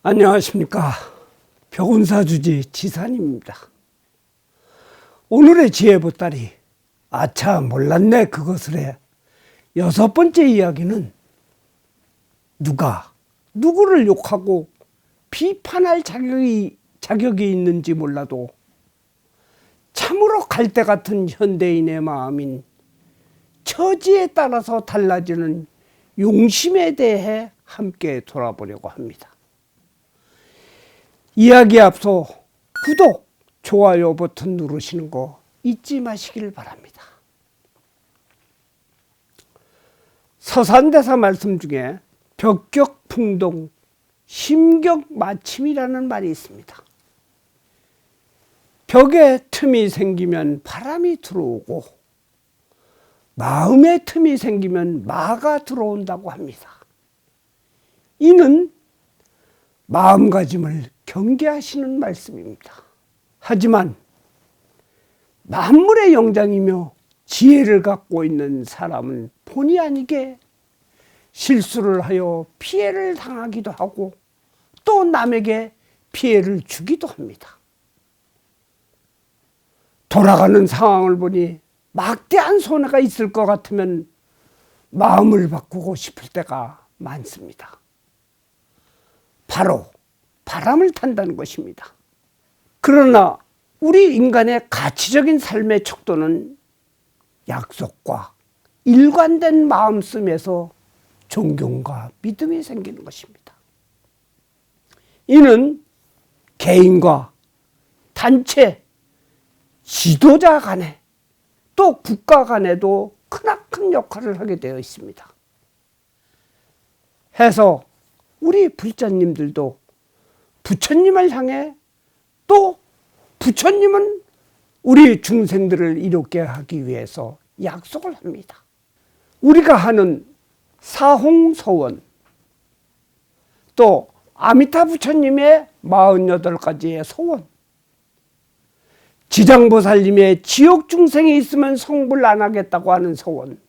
안녕하십니까. 벽운사주지 지산입니다. 오늘의 지혜보따리 아차 몰랐네 그것을 해. 6번째 이야기는 누가 누구를 욕하고 비판할 자격이 있는지 몰라도 참으로 갈대 같은 현대인의 마음인 처지에 따라서 달라지는 용심에 대해 함께 돌아보려고 합니다. 이야기에 앞서 구독, 좋아요 버튼 누르시는 거 잊지 마시길 바랍니다. 서산대사 말씀 중에 벽격풍동, 심격마침이라는 말이 있습니다. 벽에 틈이 생기면 바람이 들어오고 마음에 틈이 생기면 마가 들어온다고 합니다. 이는 마음가짐을 경계하시는 말씀입니다. 하지만 만물의 영장이며 지혜를 갖고 있는 사람은 본의 아니게 실수를 하여 피해를 당하기도 하고 또 남에게 피해를 주기도 합니다. 돌아가는 상황을 보니 막대한 손해가 있을 것 같으면 마음을 바꾸고 싶을 때가 많습니다. 바로 바람을 탄다는 것입니다. 그러나 우리 인간의 가치적인 삶의 척도는 약속과 일관된 마음씀에서 존경과 믿음이 생기는 것입니다. 이는 개인과 단체, 지도자 간에 또 국가 간에도 크나큰 역할을 하게 되어 있습니다. 해서 우리 불자님들도 부처님을 향해 또 부처님은 우리 중생들을 이롭게 하기 위해서 약속을 합니다. 우리가 하는 사홍서원 또 아미타 부처님의 48가지의 소원, 지장보살님의 지옥 중생이 있으면 성불 안 하겠다고 하는 소원,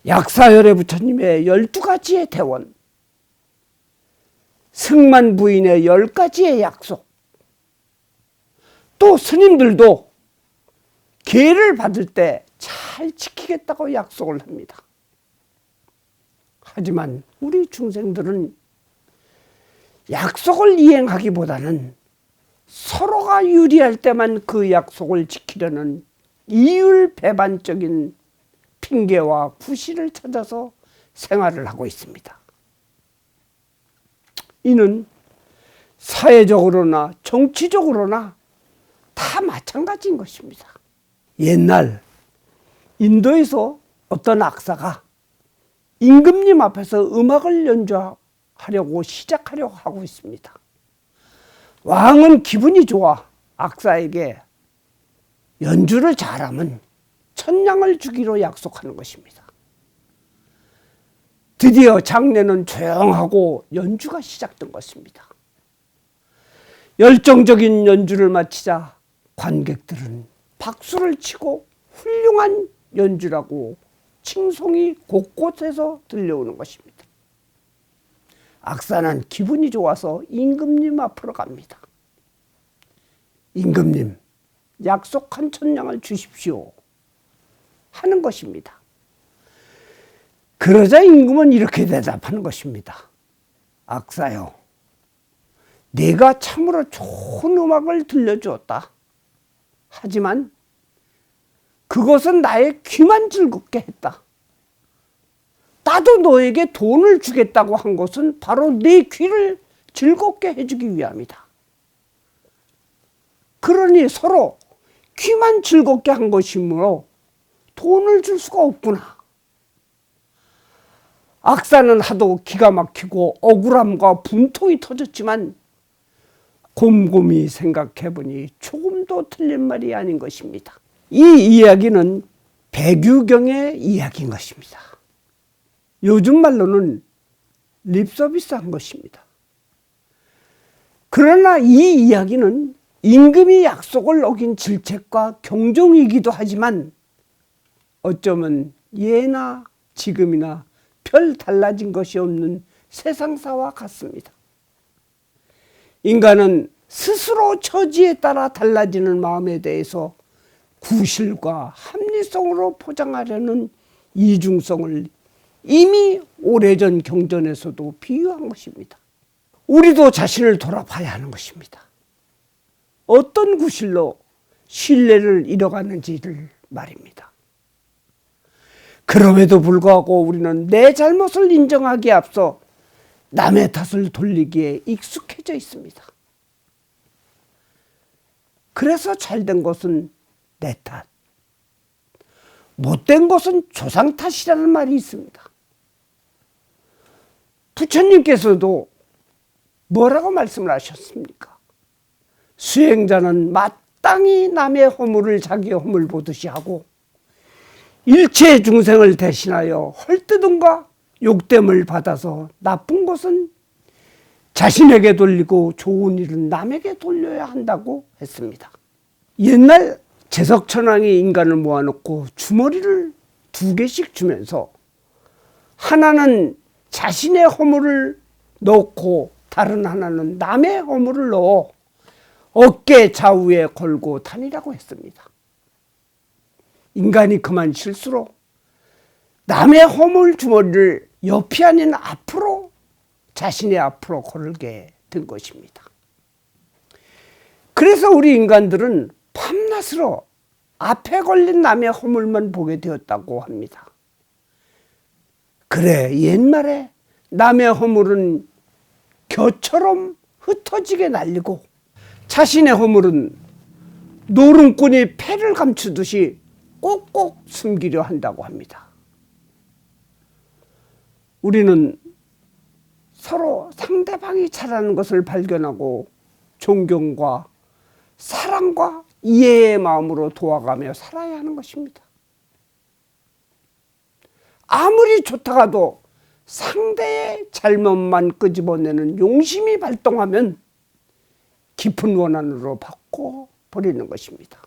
약사열애 부처님의 12가지의 대원, 승만 부인의 10가지의 약속, 또 스님들도 계를 받을 때 잘 지키겠다고 약속을 합니다. 하지만 우리 중생들은 약속을 이행하기보다는 서로가 유리할 때만 그 약속을 지키려는 이율배반적인 핑계와 구실을 찾아서 생활을 하고 있습니다. 이는 사회적으로나 정치적으로나 다 마찬가지인 것입니다. 옛날 인도에서 어떤 악사가 임금님 앞에서 음악을 연주하려고 시작하려고 하고 있습니다. 왕은 기분이 좋아 악사에게 연주를 잘하면 천냥을 주기로 약속하는 것입니다. 드디어 장례는 조용하고 연주가 시작된 것입니다. 열정적인 연주를 마치자 관객들은 박수를 치고 훌륭한 연주라고 칭송이 곳곳에서 들려오는 것입니다. 악사는 기분이 좋아서 임금님 앞으로 갑니다. 임금님, 약속한 천냥을 주십시오 하는 것입니다. 그러자 임금은 이렇게 대답하는 것입니다. 악사요, 내가 참으로 좋은 음악을 들려주었다. 하지만 그것은 나의 귀만 즐겁게 했다. 나도 너에게 돈을 주겠다고 한 것은 바로 내 귀를 즐겁게 해주기 위함이다. 그러니 서로 귀만 즐겁게 한 것이므로 돈을 줄 수가 없구나. 악사는 하도 기가 막히고 억울함과 분통이 터졌지만 곰곰이 생각해보니 조금도 틀린 말이 아닌 것입니다. 이 이야기는 백유경의 이야기인 것입니다. 요즘 말로는 립서비스한 것입니다. 그러나 이 이야기는 임금이 약속을 어긴 질책과 경종이기도 하지만 어쩌면 예나 지금이나 별 달라진 것이 없는 세상사와 같습니다. 인간은 스스로 처지에 따라 달라지는 마음에 대해서 구실과 합리성으로 포장하려는 이중성을 이미 오래전 경전에서도 비유한 것입니다. 우리도 자신을 돌아봐야 하는 것입니다. 어떤 구실로 신뢰를 잃어가는지를 말입니다. 그럼에도 불구하고 우리는 내 잘못을 인정하기에 앞서 남의 탓을 돌리기에 익숙해져 있습니다. 그래서 잘된 것은 내 탓, 못된 것은 조상 탓이라는 말이 있습니다. 부처님께서도 뭐라고 말씀을 하셨습니까? 수행자는 마땅히 남의 허물을 자기 허물 보듯이 하고 일체 중생을 대신하여 헐뜯음과 욕됨을 받아서 나쁜 것은 자신에게 돌리고 좋은 일은 남에게 돌려야 한다고 했습니다. 옛날 제석천왕이 인간을 모아놓고 주머니를 2개씩 주면서 하나는 자신의 허물을 넣고 다른 하나는 남의 허물을 넣어 어깨 좌우에 걸고 다니라고 했습니다. 인간이 그만 실수로 남의 허물 주머니를 옆이 아닌 앞으로 자신의 앞으로 걸게 된 것입니다. 그래서 우리 인간들은 밤낮으로 앞에 걸린 남의 허물만 보게 되었다고 합니다. 그래, 옛말에 남의 허물은 겨처럼 흩어지게 날리고 자신의 허물은 노름꾼이 패를 감추듯이 꼭꼭 숨기려 한다고 합니다. 우리는 서로 상대방이 잘하는 것을 발견하고 존경과 사랑과 이해의 마음으로 도와가며 살아야 하는 것입니다. 아무리 좋다가도 상대의 잘못만 끄집어내는 용심이 발동하면 깊은 원한으로 바꿔버리는 것입니다.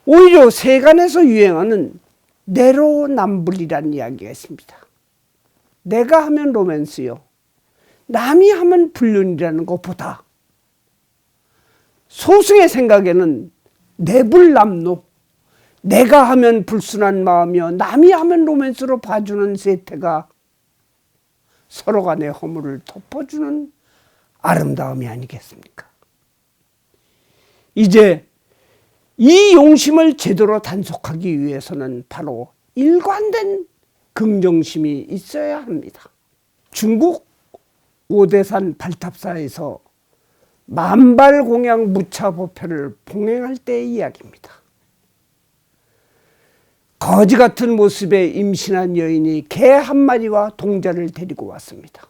오히려 세간에서 유행하는 내로남불이라는 이야기가 있습니다. 내가 하면 로맨스요, 남이 하면 불륜이라는 것보다 소승의 생각에는 내불남노, 내가 하면 불순한 마음이요 남이 하면 로맨스로 봐주는 세태가 서로 간의 허물을 덮어주는 아름다움이 아니겠습니까? 이제 이 용심을 제대로 단속하기 위해서는 바로 일관된 긍정심이 있어야 합니다. 중국 오대산 발탑사에서 만발공양 무차보패를 봉행할 때의 이야기입니다. 거지 같은 모습의 임신한 여인이 개 한 마리와 동자를 데리고 왔습니다.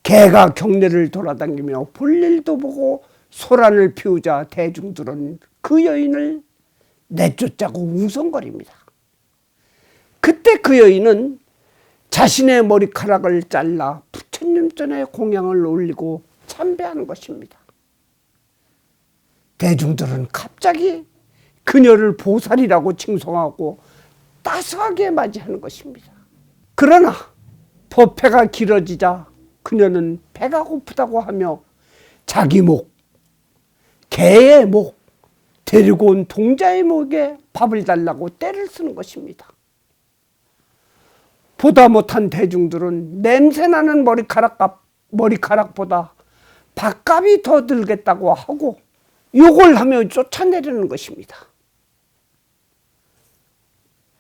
개가 경내를 돌아다니며 볼일도 보고 소란을 피우자 대중들은 그 여인을 내쫓자고 웅성거립니다. 그때 그 여인은 자신의 머리카락을 잘라 부처님 전에 공양을 올리고 참배하는 것입니다. 대중들은 갑자기 그녀를 보살이라고 칭송하고 따스하게 맞이하는 것입니다. 그러나 법회가 길어지자 그녀는 배가 고프다고 하며 자기 목, 개의 목, 데리고 온 동자의 목에 밥을 달라고 떼를 쓰는 것입니다. 보다 못한 대중들은 냄새나는 머리카락보다 밥값이 더 들겠다고 하고 욕을 하며 쫓아내려는 것입니다.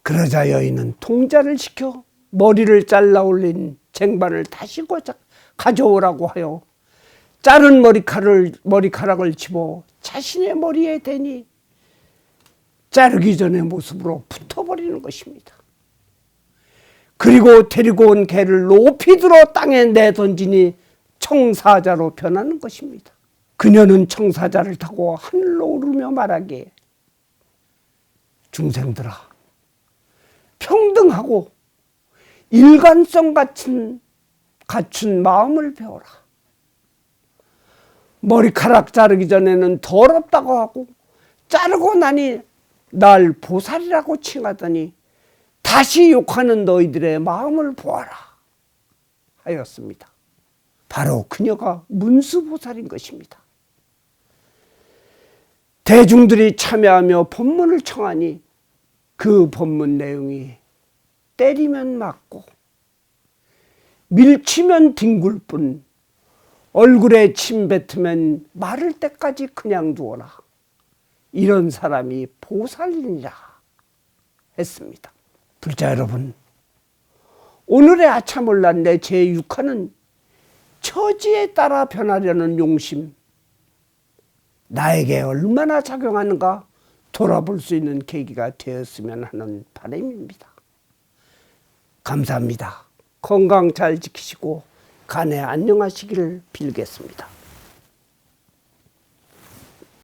그러자 여인은 동자를 시켜 머리를 잘라 올린 쟁반을 다시 가져오라고 하여 자른 머리카락을 집어 자신의 머리에 대니 자르기 전의 모습으로 붙어버리는 것입니다. 그리고 데리고 온 개를 높이 들어 땅에 내던지니 청사자로 변하는 것입니다. 그녀는 청사자를 타고 하늘로 오르며 말하기에 중생들아, 평등하고 일관성 갖춘 마음을 배워라. 머리카락 자르기 전에는 더럽다고 하고 자르고 나니 날 보살이라고 칭하더니 다시 욕하는 너희들의 마음을 보아라 하였습니다. 바로 그녀가 문수보살인 것입니다. 대중들이 참여하며 법문을 청하니 그 법문 내용이 때리면 맞고 밀치면 뒹굴 뿐 얼굴에 침 뱉으면 마를 때까지 그냥 두어라. 이런 사람이 보살이니라 했습니다. 불자 여러분, 오늘의 아차몰란내 제6화는 처지에 따라 변하려는 용심, 나에게 얼마나 작용하는가 돌아볼 수 있는 계기가 되었으면 하는 바람입니다. 감사합니다. 건강 잘 지키시고 간에 안녕하시기를 빌겠습니다.